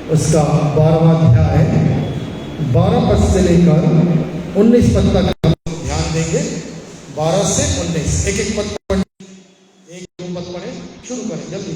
उसका 12वां अध्याय 12 पद से लेकर 19 पद तक हम ध्यान देंगे। 12 से 19 एक एक पद पढ़े, एक दो पद पढ़े, शुरू करें जल्दी।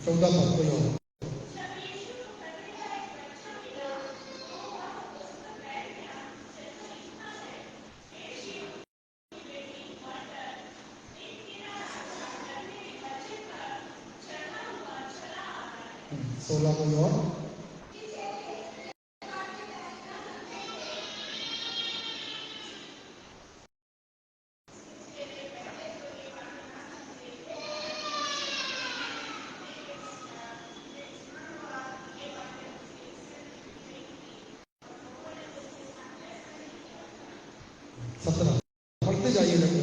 चौदह पद कोई और। सोलह कोई और। सत्रह पढ़ते जाइए लगभग।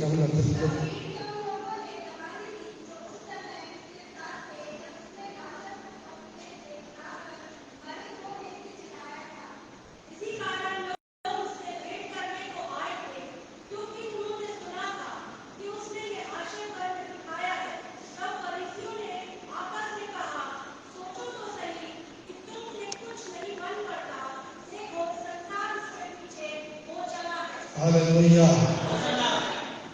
Hallelujah,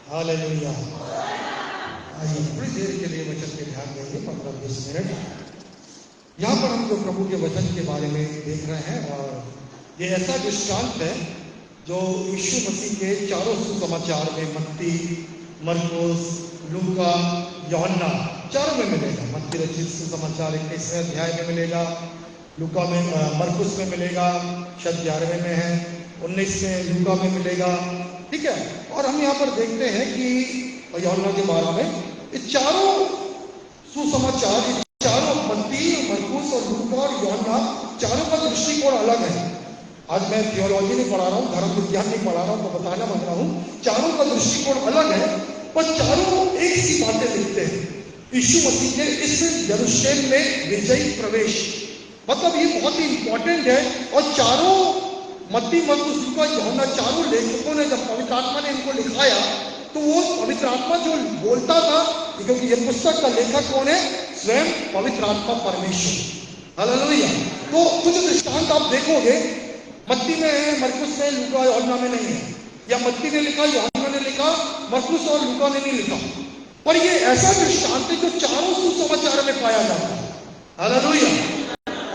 hallelujah. आइए थोड़ी देर के लिए वचन पे ध्यान देंगे, 15-20 मिनट। यहाँ पर हम जो प्रभु के वचन के बारे में देख रहे हैं, और ये ऐसा दृष्टांत है जो यीशु मसीह के चारों सुसमाचार में, मत्ती, मरकुस, लूका, यूहन्ना, चारों में मिलेगा। मत्ती रचित सुसमाचार 21वें अध्याय में मिलेगा, लूका में, मरकुस में मिलेगा, शायद 11वें में है, 19 में लूका में मिलेगा, ठीक है। और हम यहाँ पर देखते हैं कि यूहन्ना के 12 में ये चारों सुसमाचार, चारों मत्ती, मरकुस और लूका और यूहन्ना, चारों का दृष्टिकोण अलग है। आज मैं थियोलॉजी नहीं पढ़ा रहा हूँ, धर्म विज्ञान नहीं पढ़ा रहा हूँ, तो बताना बन रहा हूँ। चारों का दृष्टिकोण अलग है, पर चारों एक सी बातें लिखते हैं। यीशु मसीह के इस यरूशलेम में विजयी प्रवेश, मतलब ये बहुत ही इंपॉर्टेंट है। और चारों मत्ती, मरकुस, लूका, यूहन्ना, चारों लेखकों ने जब पवित्र आत्मा ने इनको लिखाया, तो वो पवित्र आत्मा जो बोलता था, क्योंकि ये पुस्तक का लेखक कौन है? स्वयं पवित्र आत्मा परमेश्वर। हालेलुया। तो कुछ दृष्टांत आप देखोगे, मत्ती में है, मरकुस में, लूका, यूहन्ना में नहीं है। या मत्ती ने लिखा, यूहन्ना ने लिखा, मरकुस और लूका ने नहीं लिखा। पर ये ऐसा दृष्टांत है जो चारों सुसमाचार में पाया जाता है। हालेलुया।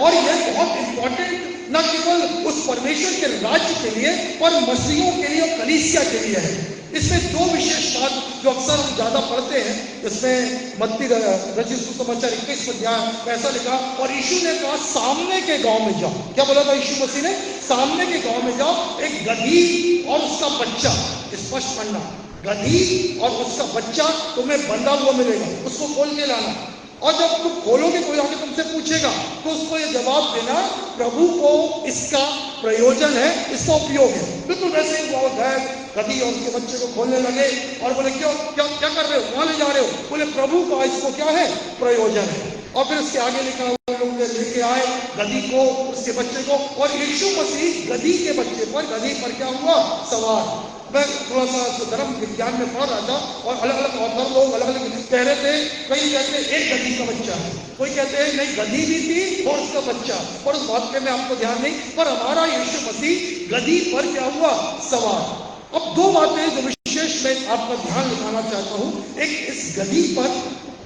और ये बहुत इंपॉर्टेंट न केवल उस परमेश्वर के राज्य के लिए, पर मसीहों के लिए और कलीसिया के लिए है। इसमें दो विशेष बात जो अक्सर हम ज्यादा पढ़ते हैं, इसमें मत्ती रचित सुसमाचार 21 अध्याय ऐसा लिखा, और यीशु ने कहा सामने के गांव में जाओ। क्या बोला था यीशु मसीह ने? सामने के गांव में जाओ, एक गधी और उसका बच्चा, स्पष्ट पढ़ना, गधी और उसका बच्चा तुम्हें बंधा हुआ मिलेगा, उसको खोल के लाना। और जब तुम खोलोगे, कोई आके तुमसे पूछेगा, तो उसको ये जवाब देना, प्रभु को इसका प्रयोजन है, इसका उपयोग है। बिल्कुल वैसे ही वो गए, गधी और उसके बच्चे को खोलने लगे और बोले क्यों, क्या क्या कर रहे हो, कहाँ ले जा रहे हो? बोले प्रभु का इसको क्या है, प्रयोजन है। और फिर उसके आगे लिखा, लोग लेके आए गधी को, उसके बच्चे को, और यीशु मसीह गधी के बच्चे पर, गधी पर क्या हुआ, सवार। मैं थोड़ा सा धर्म विज्ञान में पढ़ रहा था, और अलग अलग ऑथर लोग अलग अलग कह रहे थे। कई कहते हैं एक गधी का बच्चा है, कोई कहते हैं नहीं गधी भी थी और उसका बच्चा, और उस बात पे मैं आपको ध्यान नहीं, पर हमारा यीशु मसीह गधी पर क्या हुआ, सवार। अब दो बातें जो विशेष मैं आपका ध्यान दिखाना चाहता हूं, एक इस गधी पर,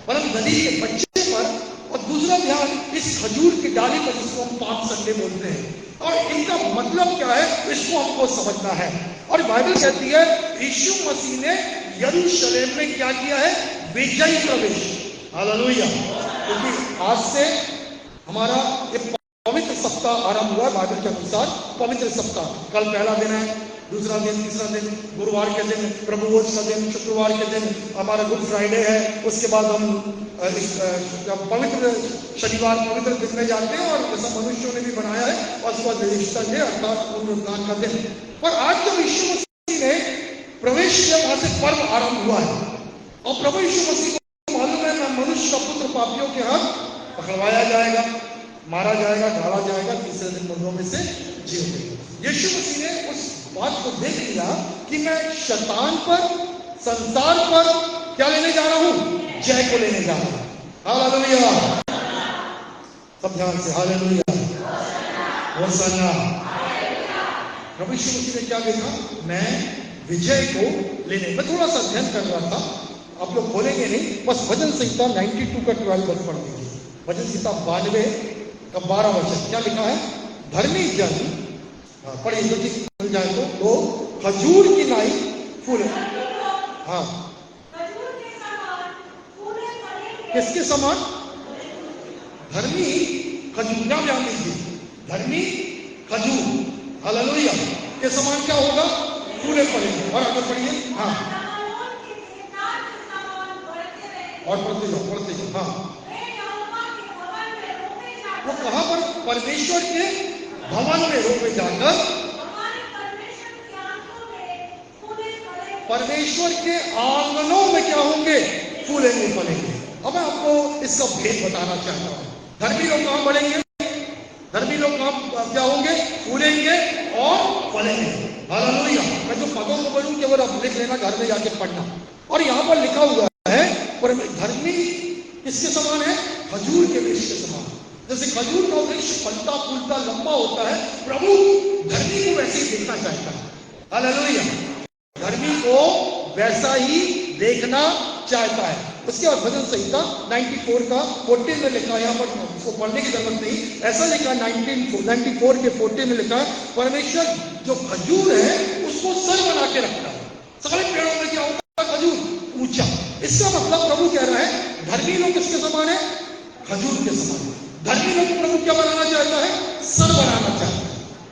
मतलब गधी के बच्चे पर, और दूसरा ध्यान इस खजूर की डाली पर, जिसको हम पाम संडे बोलते हैं, और इनका मतलब क्या है, इसको हमको समझना है। और बाइबल कहती है यीशु मसीह ने यरूशलेम में क्या किया है, विजयी प्रवेश। हालेलुया। क्योंकि आज से हमारा ये पवित्र सप्ताह आरंभ हुआ है बाइबल के अनुसार। पवित्र सप्ताह, कल पहला दिन है, दूसरा दिन, तीसरा दिन, गुरुवार के दिन प्रभु भोज का दिन, शुक्रवार के दिन हमारा गुड फ्राइडे है। उसके बाद हम पवित्र शनिवार पवित्र दिन में जाते हैं, और जैसा मनुष्यों ने भी बनाया है, और उसके बाद ईस्टर डे अर्थात पुनरुत्थान का दिन। पर आज जब यीशु मसीह ने प्रवेश किया, वहां से पर्व आरंभ हुआ है। और प्रभु यीशु मसीह को मालूम है मैं मनुष्य का पुत्र पापियों के हाथ पकड़वाया जाएगा, मारा जाएगा, ढाला जाएगा, तीसरे दिन मुर्दों में से जी उठेगा। यीशु मसीह ने उस बात को देख लिया कि मैं शैतान पर, संसार पर क्या लेने जा रहा हूं? जय को लेने जा रहा हूं। हालेलुया, सब ध्यान से हालेलुया, होशाना। प्रभु यीशु मसीह ने क्या देखा? मैं विजय को लेने। मैं थोड़ा सा अध्ययन कर रहा था, आप लोग बोलेंगे नहीं, बस भजन संहिता 92 का 12 बस पढ़ दीजिए। भजन संहिता 92 का 12 वचन क्या लिखा है? धर्मी जन, पढ़िए जो चीज मिल जाए तो खजूर की नाई फूल। हाँ, किसके समान? धर्मी खजूर। नाम ध्यान दीजिए, धर्मी खजूर, हालेलुया, के समान क्या होगा? फूले पड़ेंगे। और आगे पढ़िए। हाँ, और पढ़ते जाओ। हाँ, वो कहां पर? परमेश्वर के भवन में रोपे जाकर, परमेश्वर के आंगनों में क्या होंगे? फूलेंगे, फलेंगे। अब मैं आपको इसका भेद बताना चाहता हूं। धर्मी लोग कहां बढ़ेंगे? धर्मी लोग कहां क्या होंगे? फूलेंगे और फलेंगे। हालेलुया। मैं जो पदों को बोलूं केवल आप लिख लेना, घर में जाके पढ़ना। और यहां पर लिखा हुआ है पर धर्मी किसके समान है? खजूर के वृक्ष के समान। जैसे खजूर का वृक्ष फलता फूलता लंबा होता है, प्रभु धर्मी को वैसे ही देखना चाहता है। हालेलुया, धर्मी को वैसा ही देखना चाहता है। उसके बाद भजन संहिता 94 का 14 में लिखा है, यहाँ पर उसको पढ़ने की जरूरत नहीं, ऐसा लिखा है 94 के 14 में लिखा है, परमेश्वर जो खजूर है उसको सर बना के रखता है। सारे पेड़ों में क्या होता है? खजूर ऊंचा। इसका मतलब प्रभु कह रहा है धर्मी लोग किसके समान है? खजूर के समान। धर्मी लोग प्रभु क्या बनाना चाहता है? सर बनाना चाहता है।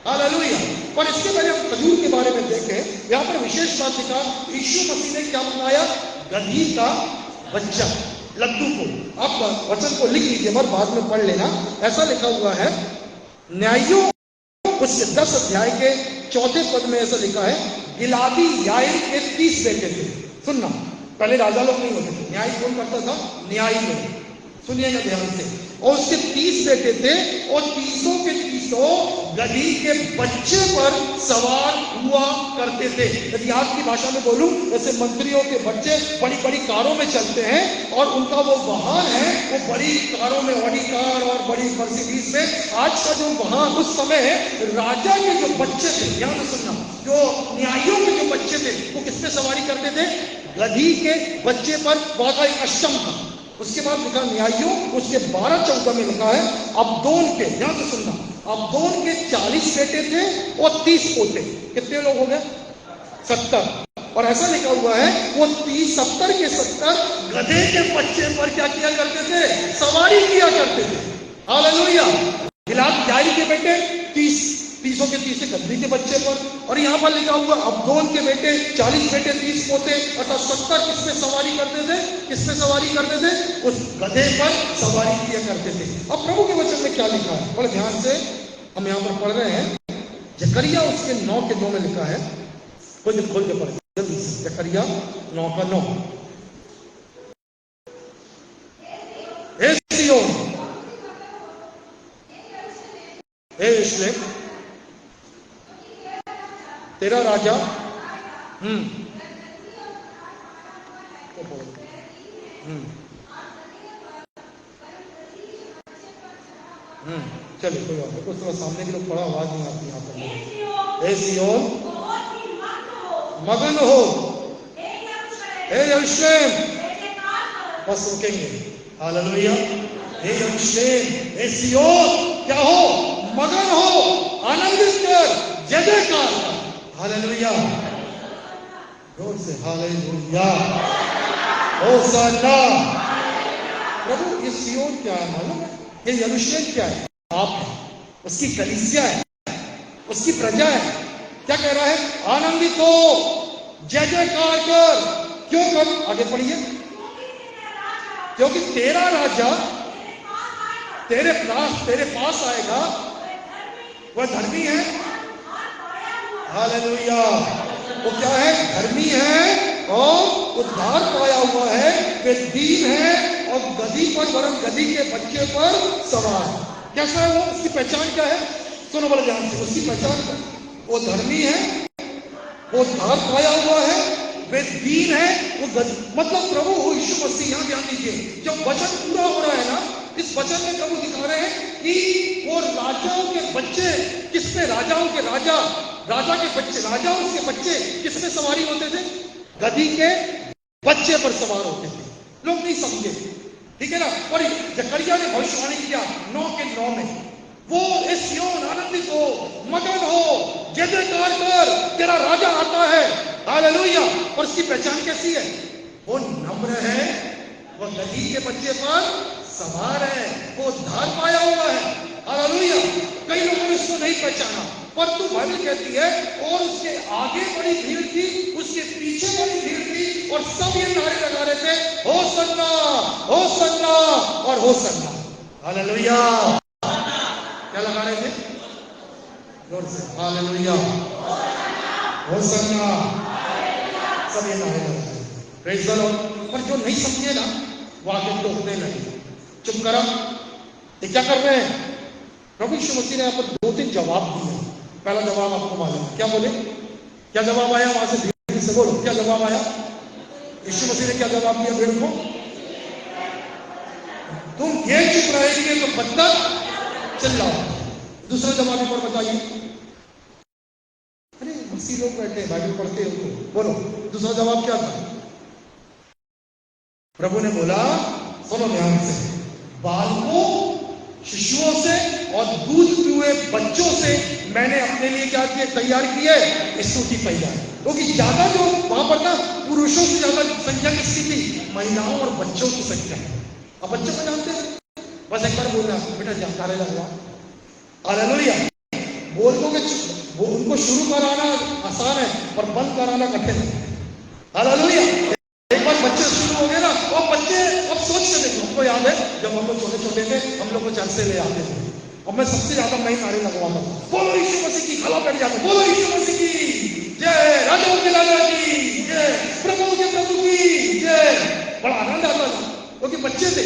हालेलुया। पर इसके पहले हम खजूर के बारे में देखें, यहां पर विशेष बात लिखा, यीशु मसीह ने क्या बनाया? गधी का बच्चा, लड्डू को। आप वचन को लिख लीजिए, मगर बाद में पढ़ लेना। ऐसा लिखा हुआ है न्यायों उसके 10 अध्याय के 4 पद में, ऐसा लिखा है गिलादी याईर के 30 बेटे थे। सुनना, पहले राजा लोग नहीं होते थे, न्याय कौन करता था? न्यायी लोग। सुनिएगा ध्यान से। और उसके 30 बेटे थे और 30 के 30 गधी के बच्चे पर सवार हुआ करते थे। यदि आज की भाषा में बोलूं, जैसे मंत्रियों के बच्चे बड़ी बड़ी कारों में चलते हैं और उनका वो वाहन है, वो बड़ी कारों में, ऑडी कार और बड़ी मर्सिडीज में। आज का जो वाहन उस समय है, राजा के जो बच्चे थे, ध्यान से सुनना, जो न्यायियों के जो बच्चे थे वो किस पे सवारी करते थे? गधी के बच्चे पर। वहां का एक अष्टम था। उसके बाद लिखा न्यायियों, उसके 12-14 में लिखा है अब्दोन के, ध्यान से सुनना, अब्दोन के 40 बेटे थे और 30 पोते। कितने लोग हो गए? 70। और ऐसा लिखा हुआ है वो 70 के 70 गधे के बच्चे पर क्या किया करते थे? सवारी किया करते थे। हालेलुया। गिलाद याईर के बेटे 30 के 30 गधी के बच्चे पर। और यहाँ पर लिखा हुआ अब्दोन के बेटे 40 बेटे 30 पोते, अर्थात 70 किसमें सवारी करते थे? किसमें सवारी करते थे? उस गधे पर सवारी किया करते थे। अब प्रभु के वचन में क्या लिखा है? बड़े ध्यान से हम यहाँ पर पढ़ रहे हैं। जकरिया उसके 9 के 2 में लिखा है, खोल के पढ़े जल्दी से। जकरिया 9 का 9। हे सिय्योन, हे यरूशलेम, तेरा राजा चलिए कोई बात नहीं, कुछ थोड़ा सामने की लोग पढ़ा, आवाज नहीं आती यहाँ पर। हे सिय्योन मगन हो, हे यरूशलेम, बस रुकेंगे। हालेलुया। हे यरूशलेम, हे सिय्योन क्या हो? मगन हो, आनंदित कर, जय जयकार कर। हालेलुया, जोर से हालेलुया, होशाना। प्रभु ये सिय्योन क्या है मालूम है? ये यरूशलेम क्या है? आप है, उसकी कलीसिया है, उसकी प्रजा है। क्या कह रहा है? आनंदित हो, जय जयकार कर। क्यों कर? आगे पढ़िए। क्योंकि तेरा राजा तेरे पास आएगा, वह धर्मी है। हालेलुया। वो क्या है? धर्मी है और उद्धार पाया हुआ है, वे दीन है और गधी पर वरन गधी के बच्चे पर सवार। कैसा है वो? उसकी पहचान क्या है? सुनो बड़े ध्यान से। उसकी पहचान, वो धर्मी है, वो धार पाया हुआ है, वे दीन है, वो मतलब प्रभु हो यीशु मसीह। यहां ध्यान दीजिए, जब वचन पूरा हो रहा है ना, इस वचन में प्रभु दिखा रहे हैं कि वो राजाओं के बच्चे किसमें, राजाओं के राजा, राजा के बच्चे, राजाओं के बच्चे किसमें सवारी होते थे? गधी के बच्चे पर सवार होते थे। लोग नहीं समझे, ठीक है ना। और जकरिया ने भविष्यवाणी किया 9 के 9 में, वो इस सिय्योन आनंदित हो, मगन हो, जय जयकार कर, तेरा राजा आता है। हालेलुया। और उसकी पहचान कैसी है? वो नम्र है, वो गधी के बच्चे पर सवार है, वो धार पाया हुआ है। हालेलुया। कई लोगों ने इसको नहीं पहचाना, पर तू बाइबल कहती है और उसके आगे बड़ी भीड़ थी, उसके पीछे बड़ी भीड़ थी, और सब ये नारे लगा रहे थे, होसन्ना, होसन्ना और होसन्ना। हालेलुया। क्या लगा रहे थे? जोर से हालेलुया, होसन्ना, सब ये नारे लगा रहे थे। Praise the Lord. पर जो नहीं समझे ना, वो आगे टोकने लगे, चुप करो, ये क्या कर रहे हैं? प्रभु यीशु मसीह ने यहाँ पर 2-3 जवाब दिए। पहला जवाब आपको मालूम है, क्या बोले? क्या जवाब आया वहां से? भीड़ से बोलो, क्या जवाब आया? यीशु मसीह ने क्या जवाब दिया भीड़ को? तुम ये चुप रहेंगे तो बदतर चिल्लाओ। दूसरा जवाब एक और बताइए। अरे मसीह लोग बैठे बाइबल पढ़ते हो, बोलो दूसरा जवाब क्या था? प्रभु ने बोला, सुनो ध्यान से, बालकों, शिशुओं से और दूध पीए बच्चों से मैंने अपने लिए क्या किए? तैयार किए स्तुति तैयार। क्योंकि ज्यादा जो वहां पर ना, पुरुषों से ज्यादा संख्या किसकी थी? महिलाओं और बच्चों की संख्या। अब बच्चों को जानते हैं, बस एक बार बोलना, बेटा जानकारी लगवा। हालेलुया। बोल दो कि वो उनको शुरू कराना आसान है, पर बंद कराना कठिन है। हालेलुया। एक बार बच्चे शुरू हो गए ना, और बच्चे अब सोच के देखो, हमको याद है जब हम लोग छोटे छोटे थे, हम लोग को चर्च से ले आते थे, और मैं सबसे ज्यादा नई नारे लगवाता, बोलो यीशु मसीह की, खड़ा बैठ जाता, बोलो यीशु मसीह की जय, राजाओं के राजा की जय, प्रभु के प्रभु की जय। बड़ा आनंद आता था, क्योंकि बच्चे थे,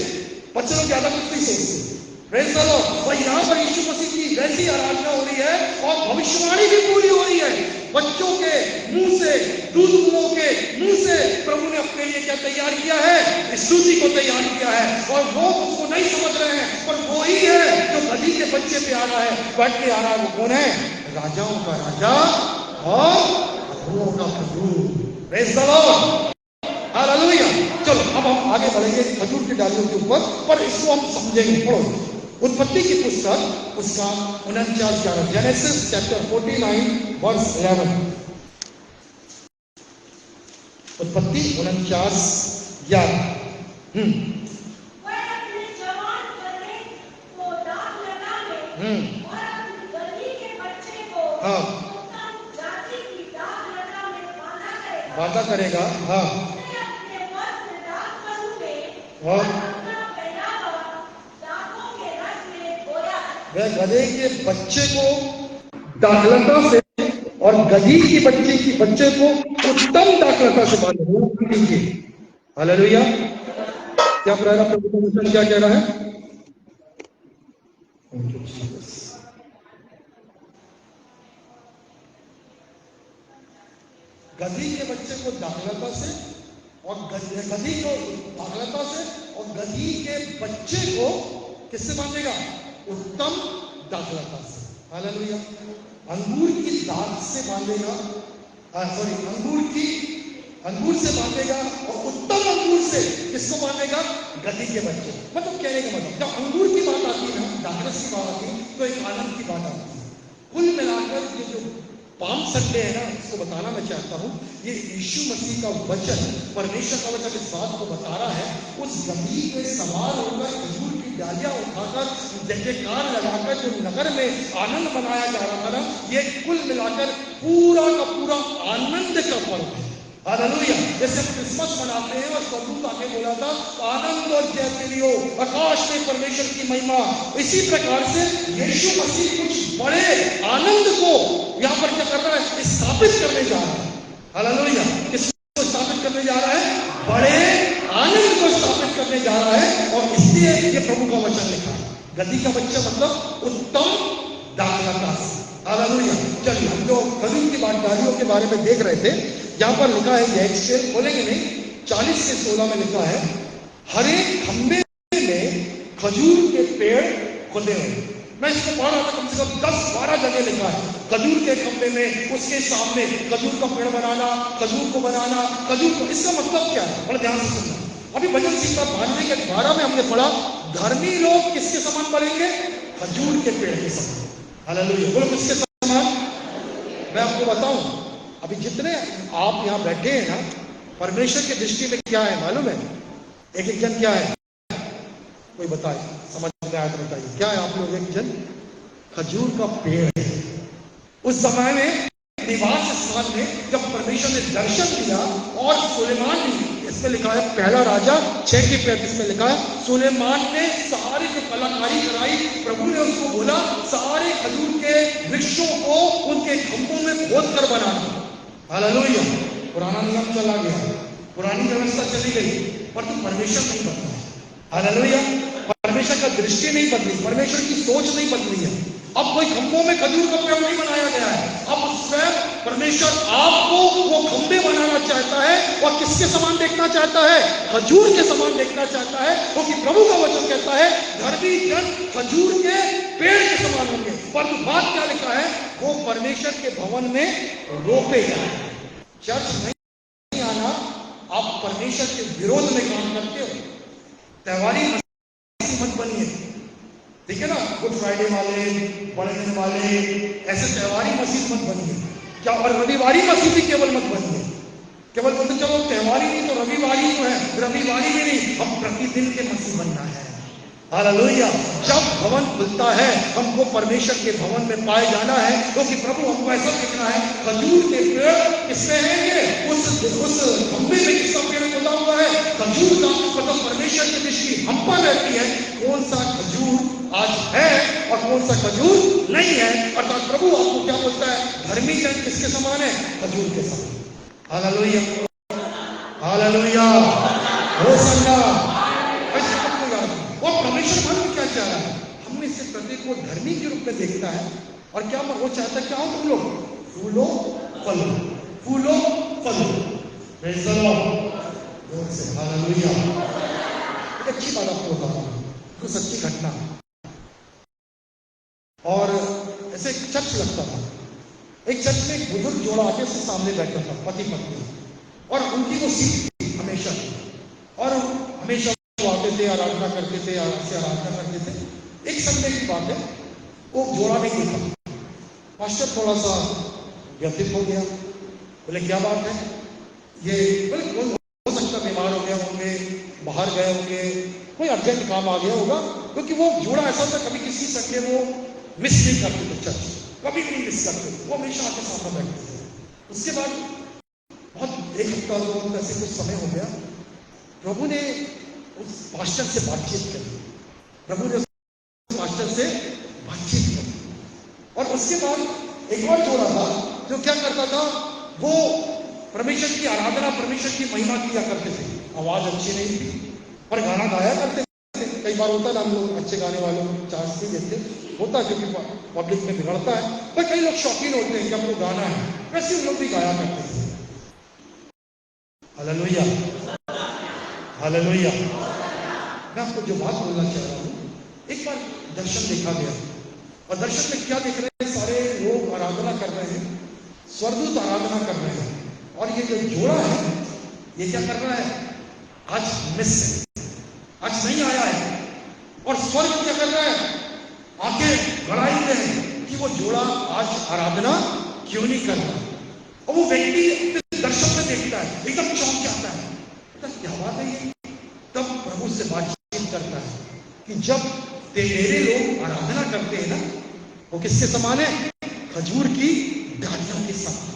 बच्चे लोग ज्यादा कुछ नहीं सोचते। Praise the Lord. और यहाँ पर यीशु मसीह की वैसी आराधना हो रही है, और भविष्यवाणी भी पूरी हो रही है। बच्चों के मुंह से, दूध पियों के मुंह से प्रभु ने अपने लिए क्या तैयार किया है? स्तुति को तैयार किया है। और लोग उसको नहीं समझ रहे हैं, पर वो ही है जो गधी के बच्चे पे आ रहा है, बैठ के आ रहा है। वो कौन है? राजाओं का राजा और प्रभुओं का प्रभु। Praise the Lord. हालेलुया। चलो अब हम आगे बढ़ेंगे खजूर की डालियों के ऊपर, पर इसको हम समझेंगे। पढ़ो उत्पत्ति की पुस्तक, उसका 49:11, जेनेसिस चैप्टर 49 वर्स 11। उत्पत्ति 49:11। हाँ, वादा करेगा। हाँ, और वह गधे के बच्चे को दाखलता से और गधी की बच्चे को उत्तम दाखलता से बांधे। हालेलुया। क्या प्रेरणा प्रभु क्या कह रहा है? गधी के बच्चे को दाखलता से और गधी को दाखलता से, और गधी के बच्चे को किससे बांधेगा? उत्तम दाखलता से। हालेलुया। अंगूर की दाख से बांधेगा, अंगूर से बांधेगा, और उत्तम अंगूर से किसको बांधेगा? गधी के बच्चे। मतलब कहने का मतलब, जब अंगूर की बात आती है ना, दाखलस की बात आती है, तो एक आनंद की बात आती है। कुल मिलाकर ये जो पाम संडे है ना, इसको बताना मैं चाहता हूं, ये यीशु मसीह का वचन, परमेश्वर का वचन इस बात को बता रहा है, उस गधी पे सवार होकर खजूर की डालियां उठाकर जयकार लगाकर जो नगर में आनंद मनाया जा रहा था ना, ये कुल मिलाकर पूरा का पूरा आनंद का पर्व है। हालेलुया। जैसे क्रिसमस मनाते हैं और स्वरूप आके बोला था, आनंद और जय फैलियो, आकाश में परमेश्वर की महिमा। इसी प्रकार से यीशु मसीह कुछ बड़े आनंद को यहाँ पर क्या कर रहा है? स्थापित करने जा रहा है। हालेलुया। किसको स्थापित करने जा रहा है? बड़े आनंद को स्थापित करने जा रहा है। और इसलिए ये प्रभु का वचन लिखा है। गधी का बच्चा मतलब उत्तम दाखला का। हालेलुया। चलिए हम जो खजूर की बागदारियों के बारे में देख रहे थे, यहाँ पर लिखा है, यह बोलेंगे नहीं, 40 से 16 में लिखा है, हर एक खंबे में खजूर के पेड़ खुदे हुए। मैं इसको पढ़ रहा था, कम से कम 10-12 जगह लिखा है खजूर के खंबे में, उसके सामने खजूर का पेड़ बनाना, खजूर को बनाना, खजूर को। इसका मतलब क्या है, बड़ा ध्यान से सुनना। अभी भजन संहिता 92 के 12 में हमने पढ़ा, धर्मी लोग किसके समान बनेंगे? खजूर के पेड़ के समान। हालेलुया। बोलो किसके समान? मैं आपको बताऊं, अभी जितने आप यहाँ बैठे हैं ना, परमेश्वर की दृष्टि में क्या है मालूम है? एक एक जन क्या है, कोई बताए, समझ में आया तो बताइए, क्या है आप लोग? एक जन खजूर का पेड़ है। उस समय में निवास स्थान में जब परमेश्वर ने दर्शन दिया, और सुलेमान ने, इसमें लिखा है पहला राजा 6 की 35 में लिखा है, सुलेमान ने सारी जो कलाकारी कराई, प्रभु ने उसको बोला सारे खजूर के वृक्षों को उनके खंभों में खोद कर बनाना। हालेलुया। पुराना नियम चला गया, पुरानी व्यवस्था चली गई, पर तो परमेश्वर नहीं बदला। हालेलुया। परमेश्वर का दृष्टि नहीं बदली, परमेश्वर की सोच नहीं बदली है। अब कोई खंभों में खजूर का पेड़ नहीं बनाया गया है, अब स्वयं परमेश्वर आपको वो खंभे बनाना चाहता है, और किसके समान देखना चाहता है? खजूर के समान देखना चाहता है, क्योंकि प्रभु का वचन कहता है धर्मी जन खजूर के पेड़ के समान होंगे। पर बात क्या लिखा है? वो परमेश्वर के भवन में रोपे जाए। चर्च नहीं आना, आप परमेश्वर के विरोध में काम करते हो। त्योहारी मत बनिए, ठीक है ना? गुड फ्राइडे वाले, बड़े दिन वाले, ऐसे त्योहारी मसीह मत बनिए। क्या? और रविवारी मसीह भी केवल मत बनिए। केवल बोलते चलो त्योहारी नहीं तो रविवारी तो है, रविवारी भी नहीं, हम प्रतिदिन के मसीह बनना है। हालेलुया। जब भवन खुलता है, हमको परमेश्वर के भवन में पाए जाना है, क्योंकि प्रभु हमको ऐसा देखना है। खजूर के पेड़ किसमें है? ये उस खंबे में किसका पेड़ खुदा हुआ है? खजूर का। मतलब परमेश्वर की दृष्टि हम पर रहती है, कौन सा खजूर आज है और कौन सा खजूर नहीं है। अर्थात प्रभु आपको क्या बोलता है? धर्मी जन किसके समान है? खजूर के समान। हालेलुया। हालेलुया। होशाना। और परमेश्वर मन क्या चाह रहा है? हम में से प्रत्येक को धर्मी के रूप में देखता है, और क्या वो चाहता है? क्या हो तुम लोग? फूलो फलो, फूलो फलो। Praise the Lord. हालेलुया। एक अच्छी बात आपको बताता हूं, कुछ सच्ची घटना। और ऐसे एक चर्च लगता था, एक चर्च में एक बुजुर्ग जोड़ा आके उसके सामने बैठा था, पति पत्नी, और उनकी वो सीट थी हमेशा, और हमेशा वो आते थे, आराधना करते थे, आराधना करते थे। एक संडे की बात है, वो जोड़ा नहीं देखा, पास्टर थोड़ा सा व्यथित हो गया। बोले क्या बात है? ये बोले हो सकता बीमार हो गया होंगे, बाहर गए होंगे, कोई अर्जेंट काम आ गया होगा, क्योंकि वो जोड़ा ऐसा था कभी किसी संडे वो मिस नहीं करते थे चर्च, कभी भी नहीं मिस करते, वो हमेशा आपके सामने बैठते थे। उसके बाद बहुत एक हफ्ता दो ऐसे कुछ समय हो गया, प्रभु ने उस पास्टर से बातचीत करी, प्रभु ने उस पास्टर से बातचीत करी। और उसके बाद एक और जोड़ा था जो क्या करता था, वो परमेश्वर की आराधना, परमेश्वर की महिमा किया करते थे। आवाज अच्छी नहीं थी पर गाना गाया करते थे। कई बार होता है हम लोग अच्छे गाने वालों को चांस नहीं देते, होता है क्योंकि पब्लिक में बिगड़ता है, पर कई लोग शौकीन होते हैं कि हमको गाना है, वैसे उन लोग भी गाया करते थे। हालेलुया। हालेलुया। मैं आपको जो बात बोलना चाह रहा हूं, एक बार दर्शन देखा गया, और दर्शन में क्या देख रहे हैं? सारे लोग आराधना कर रहे हैं, स्वर्गदूत आराधना कर रहे हैं, और ये जो जोड़ा है ये क्या कर रहा है? आज मिस है, आज नहीं आया है। और स्वर्ग क्या कर रहा है? आंखें गड़ाई हुए हैं कि वो जोड़ा आज आराधना क्यों नहीं कर रहा। और वो व्यक्ति दर्शन में देखता है, एकदम चौंक जाता है, क्या बात है ये? तब प्रभु से बातचीत करता है कि जब तेरे लोग आराधना करते हैं ना, वो किसके समान है? खजूर की डालियों के समान।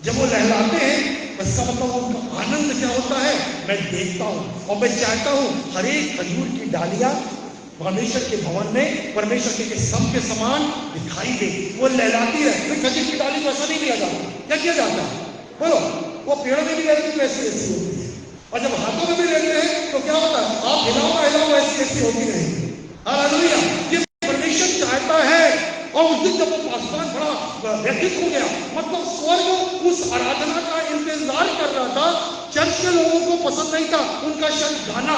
जब वो लहलाते हैं, इसका मतलब उनका आनंद क्या होता है? मैं देखता हूं और मैं चाहता हूं हर एक खजूर की डालियां परमेश्वर के भवन में, परमेश्वर के स्तंभ के समान दिखाई दे, वो लहलाती रहे। तो खजूर की डाली को ऐसा नहीं किया जाता, क्या किया जाता है? बोलो, वो पेड़ में भी रहती वैसी ऐसी होती है, और जब हाथों में भी लेते हैं तो क्या होता है, आप हिलाओ ऐसी होती रहेगी। हालेलुया। ये परमेश्वर चाहता है। और उस दिन जब वो आसमान बड़ा व्यथित हो गया, मतलब स्वर्ग उस आराधना का इंतजार कर रहा था। चर्च के लोगों को पसंद नहीं था उनका शायद गाना,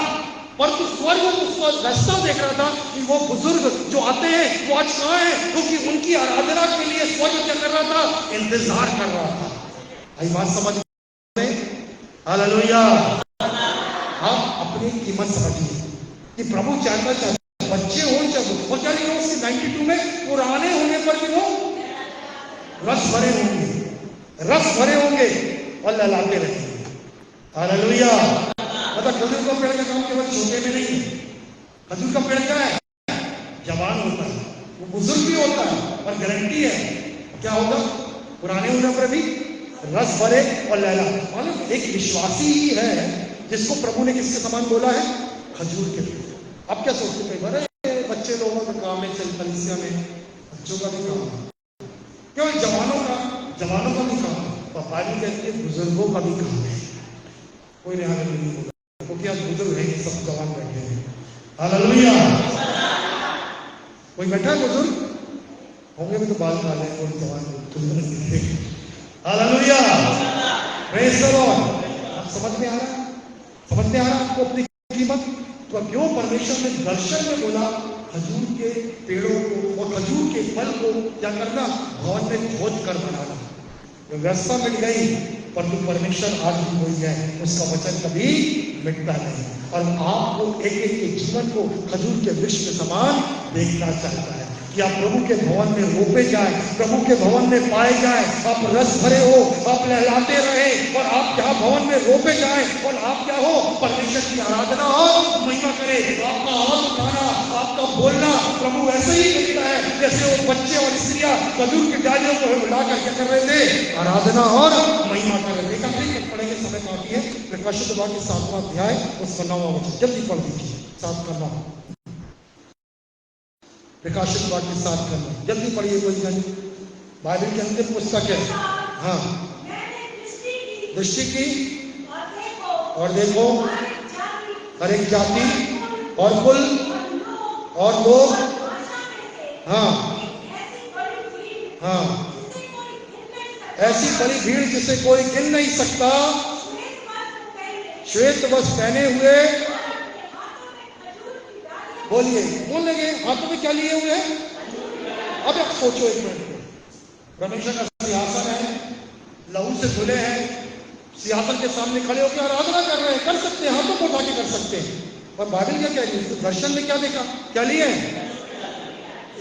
परंतु स्वर्ग उसका रास्ता देख रहा था कि वो बुजुर्ग जो आते हैं वो आज कहाँ हैं, क्योंकि उनकी आराधना के लिए स्वर्ग क्या कर रहा था, इंतजार कर रहा था। आई बात समझ में? हालेलुया। आप अपनी कीमत समझिए कि प्रभु चाहता बच्चे हो चाहे वो क्या लिखा उसके 92 में, पुराने होने पर भी वो रस भरे होंगे और लहलाते रहेंगे। हालेलुया। मतलब खजूर का पेड़ का काम केवल छोटे में नहीं है। खजूर का पेड़ क्या है, जवान होता है, वो बुजुर्ग भी होता है, और गारंटी है क्या होगा, पुराने होने पर भी रस भरे और लहला। मालूम एक विश्वासी ही है जिसको प्रभु ने किसके समान बोला है, खजूर के पेड़। आप क्या सोचते कई बार बच्चे लोगों का काम है, चल कलीसिया में बच्चों का भी काम है, क्यों जवानों का भी काम है, बाइबल कहती है बुजुर्गों का भी काम है। कोई यहाँ नहीं बोला क्योंकि आज बुजुर्ग है, सब जवान बैठे हैं। हालेलुया। कोई बैठा है बुजुर्ग होंगे भी तो बाल काले हैं, कोई जवान। हालेलुया। Praise the Lord. समझ में आ रहा है आपको अपनी कीमत? तो क्यों परमेश्वर ने दर्शन में बोला खजूर के पेड़ों को और खजूर के फल को क्या करना, भवन में खोद कर बनाना। व्यवस्था मिट गई परंतु परमेश्वर आज भी वही है, उसका वचन कभी मिटता नहीं, और आपको एक के जीवन को खजूर के वृक्ष के समान देखना चाहता है कि आप प्रभु के भवन में रोपे जाए, प्रभु के भवन में पाए जाए, आप रस भरे हो, आप लहलाते रहे, और आप क्या भवन में रोपे जाए, और आप क्या हो, परमेश्वर की आराधना और महिमा करे। आपका हाथ उठाना, आपका बोलना प्रभु ऐसे ही देखता है जैसे वो बच्चे और स्त्रियां खजूर की डालियों को हिलाकर क्या कर रहे थे, आराधना और महिमा कर रहे थे। पढ़ेंगे, समय काफी है। प्रकाशित वाक्य 7वां अध्याय उसका 9वां वचन जल्दी पढ़ दीजिए। 7 का 9 प्रकाशित वाक्य 7 का 9 जल्दी पढ़िए। कोई जन बाइबल के अंतिम पुस्तक है। हाँ, दृष्टि की और देखो हर एक जाति और कुल और लोग, हाँ हाँ, ऐसी बड़ी भीड़ जिसे कोई गिन नहीं सकता, श्वेत वस्त्र पहने हुए, बोलिए बोल लगे हाथों में क्या लिए हुए हैं। अब आप सोचो एक मिनट, परमेश्वर का सिंहासन है, लहू से धुले हैं, सिंहासन के सामने खड़े होकर आराधना कर रहे हैं, कर सकते हैं, हाथों को उठा के कर सकते हैं, और बाइबल क्या कह रही है, दर्शन में क्या देखा, क्या लिए हैं,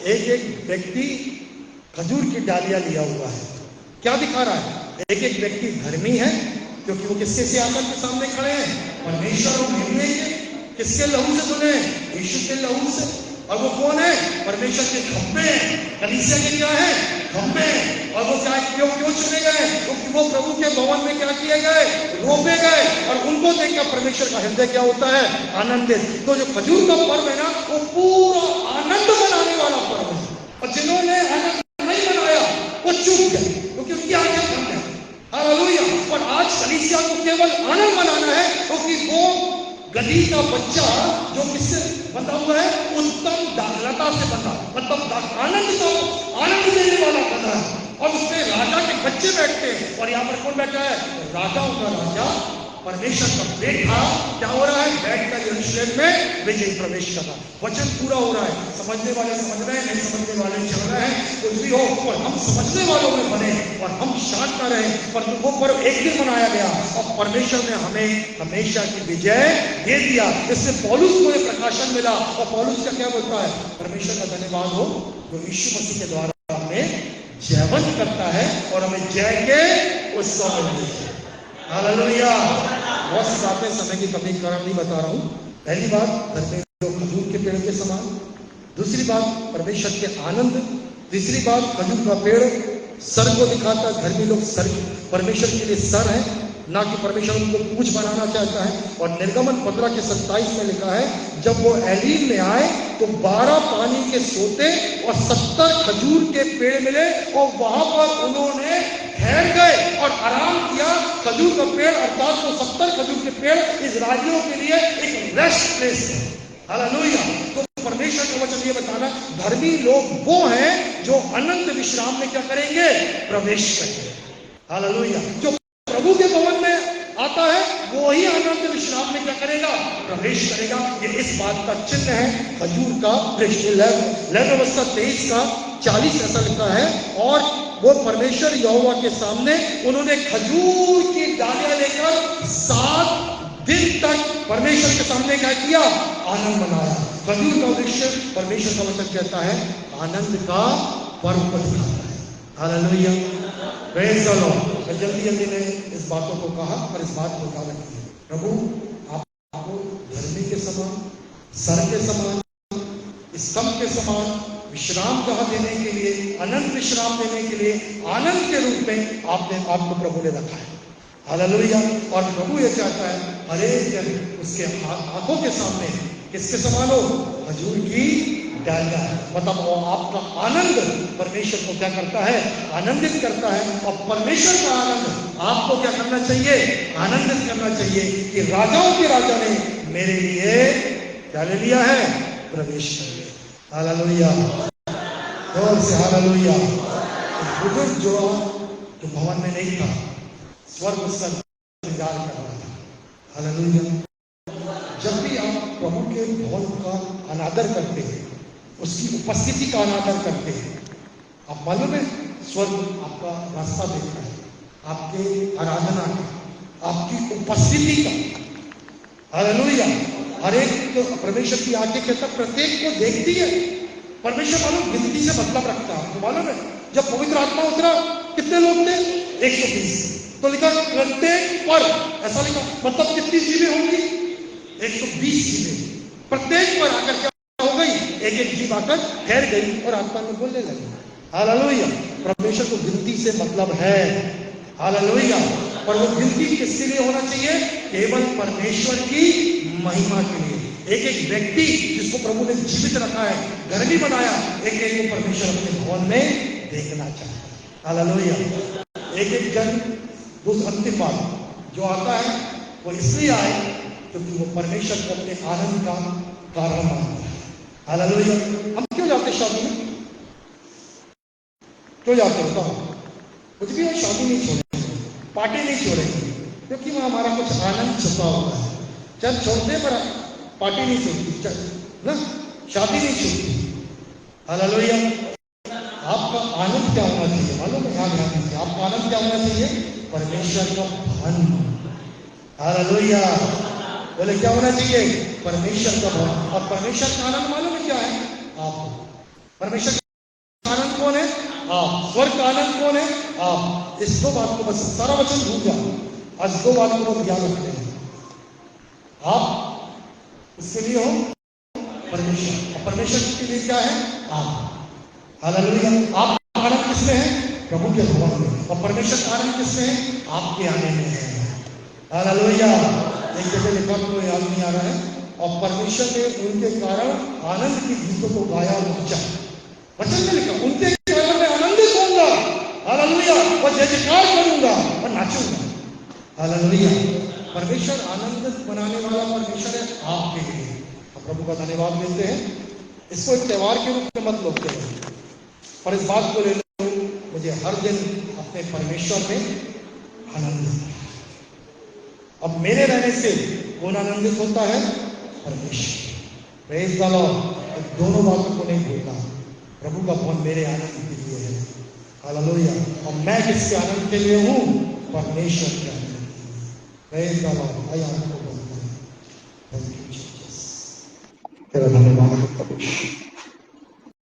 एक व्यक्ति खजूर की डालियां लिया हुआ है। क्या दिखा रहा है, एक व्यक्ति धर्मी है क्योंकि वो किसके सिंहासन के सामने खड़े हैं, परमेश्वर और मिलने के किसके लहू से धुले, यीशु के लहू से। और वो कौन है, परमेश्वर के खंभे हैं, कलीसिया के क्या है, खंभे हैं। और वो क्या क्यों चुने गए, क्योंकि वो प्रभु के भवन में क्या किए गए, रोपे गए, और उनको देखकर परमेश्वर का हृदय क्या होता है, आनंदित। तो जो खजूर का पर्व है ना, वो पूरा आनंद मनाने वाला पर्व है, और जिन्होंने आनंद नहीं मनाया वो चूक गए, क्योंकि उनकी आंखें बंद है। हालेलुया। और आज कलीसिया को केवल आनंद मनाना है, क्योंकि वो गधी का बच्चा जो किससे बंधा हुआ है, उत्तम लता से बंधा, मतलब आनंद देने वाला गधा है, और उसमें राजा के बच्चे बैठते हैं। और यहाँ पर कौन बैठा है, राजाओं का राजा परमेश्वर का बेटा क्या हो रहा है, बैठकर यरूशलेम में विजय प्रवेश कर रहा है। वचन पूरा हो रहा है, समझने वाले समझ रहे हैं, नहीं समझने वाले चल रहे हैं, कुछ भी हो, और हम समझने वालों में बने और हम शांत न रहे। पर वो पर्व एक दिन मनाया गया और परमेश्वर ने हमें हमेशा की विजय दे दिया। इससे पौलुस को एक प्रकाशन मिला, और पौलुस का क्या बोलता है, परमेश्वर का धन्यवाद हो जो यीशु मसीह के द्वारा हमें जयवंत करता है और हमें जय के उत्सव मिलते हैं। हालेलुया। बहुत सी बातें समय की कमी के कारण नहीं बता रहा हूं। पहली बात, धर्मी लोग खजूर के पेड़ के समान। दूसरी बात, परमेश्वर के आनंद। तीसरी बात, खजूर का पेड़ सर को दिखाता है, धर्मी लोग सर परमेश्वर के लिए सर है, ना कि परमेश्वर उनको पूछ बनाना चाहता है। और निर्गमन 15 के 27 में लिखा है, जब वो एलीम में आए तो 12 पानी के सोते और 70 खजूर के पेड़ मिले, और वहां पर उन्होंने ठहर गए और आराम किया। खजूर का पेड़ अर्थात तो 70 खजूर के पेड़ इजराइलियों के लिए एक रेस्ट प्लेस है। हालेलुया। तो परमेश्वर का वचन ये बताना, धर्मी लोग वो हैं जो अनंत विश्राम में क्या करेंगे, प्रवेश करेंगे। हालेलुया। जो प्रभु के भवन में आता है वो ही अनंत विश्राम में क्या करेगा, प्रवेश करेगा। ये इस बात का चिन्ह है खजूर का वृक्ष। लेव अवस्था 23 का 40 ऐसा लिखा है, और वो परमेश्वर यहोवा के सामने उन्होंने खजूर की डालियां लेकर 7 दिन तक परमेश्वर के सामने क्या किया, आनंद मनाया। खजूर का वृक्ष परमेश्वर का वचन कहता है आनंद का पर्व को दिखाता है। Hallelujah, praise the Lord. मैं जल्दी में इस बातों को कहा और इस बात को कहा रखी है, प्रभु आपको धर्मी के समान, सर के समान, स्तंभ के समान विश्राम कहा देने के लिए, अनंत विश्राम देने के लिए, आनंद के रूप में आपको प्रभु ने रखा है। हालेलुया। और प्रभु ये चाहता है हर एक जन उसके आंखों के सामने किसके समान हो, खजूर की डालियां। मतलब वो आपका आनंद परमेश्वर को क्या करता है, आनंदित करता है। और परमेश्वर का आनंद आपको क्या करना चाहिए, आनंदित करना चाहिए कि राजाओं के राजा ने मेरे लिए क्या ले लिया है, प्रवेश कर लिया। हालेलुया, जोर से हालेलुया। बुजुर्ग जो भवन में नहीं था, स्वर्ग उसका इंतजार कर रहा था। हालेलुया। जब भी आप प्रभु के भवन का अनादर करते हैं, उसकी उपस्थिति का अनादर करते हैं, आप मालूम है स्वर्ग आपका रास्ता देखता है, आपके आराधना का, आपकी उपस्थिति का। हालेलुया। हर एक तो परमेश्वर की आंखें कहता प्रत्येक को देखती है। परमेश्वर मालूम गिनती से मतलब रखता है। आपको मालूम है जब पवित्र आत्मा उतरा कितने लोग थे, 120। तो लिखा प्रत्येक पर, ऐसा लिखा, मतलब कितनी जीवें होंगी, 120 जीवें। प्रत्येक पर आकर क्या हो गई, एक एक जीव आकर ठहर गई और आत्मा में बोलने लगी। हालेलुया। परमेश्वर को गिनती से मतलब है। हालेलुया। पर वो गिनती किसके लिए होना चाहिए, केवल परमेश्वर की महिमा के लिए। एक एक व्यक्ति जिसको प्रभु ने जीवित रखा है, घर भी बनाया, एक एक को परमेश्वर अपने भवन में देखना चाहता है। हालेलुया। एक एक जन उस अंतिम बात जो आता है वो इसलिए आए क्योंकि वो परमेश्वर को अपने आनंद का कारण मानता है। हालेलुया। हम क्यों जाते शादी में, क्यों जाते हो, कुछ भी हम शादी नहीं छोड़ेंगे, पार्टी नहीं छोड़ेंगे, क्योंकि वहां हमारा कुछ आनंद छुपा हुआ है। चल छोड़ते पर पार्टी नहीं छूटती, ना शादी नहीं छूटती। हालेलुया। आपका आनंद क्या होना चाहिए मालूम है, ध्यान रखिए, आपका आनंद क्या होना चाहिए, परमेश्वर का भवन। हालेलुया। बोले क्या होना चाहिए, परमेश्वर का भवन। और परमेश्वर का आनंद मालूम है क्या है, आप। परमेश्वर का आनंद कौन है, आप। स्वर्ग का आनंद कौन है, आप। इस दो बात को बस, सारा वचन भूल जाओ, आज दो बात को ध्यान रखते हैं। आप उसके लिए हो परमेश्वर, और परमेश्वर के लिए क्या है, आप। हालेलुया। आप आनंद किसमें है, प्रभु के भवन में। और परमेश्वर का आनंद किसमें है, आपके आने में है। हालेलुया। एक जगह लिखा तो याद नहीं आ रहा है, और परमेश्वर ने उनके कारण आनंद की गीतों को गाया और नाचा। वचन में लिखा उनके कारण मैं आनंदित होऊंगा। हालेलुया। और जय जयकार करूंगा और नाचूंगा। हालेलुया। परमेश्वर आनंदित बनाने वाला परमेश्वर है आपके लिए। प्रभु का धन्यवाद देते हैं। इसको एक त्योहार के रूप में मत लेते हैं, पर इस बात को ले लो, मुझे हर दिन अपने परमेश्वर में आनंद। अब मेरे रहने से कौन आनंदित होता है, परमेश्वर। Praise the Lord. दोनों बातों को नहीं भूलना। प्रभु का भवन मेरे आनंद के लिए है। हालेलुया। और मैं किसके आनंद के लिए हूँ, परमेश्वर के आनंद के लिए। Praise the Lord. आइए आनंद को बोलते हैं। Thank you Jesus. तेरा धन्यवाद प्रभु।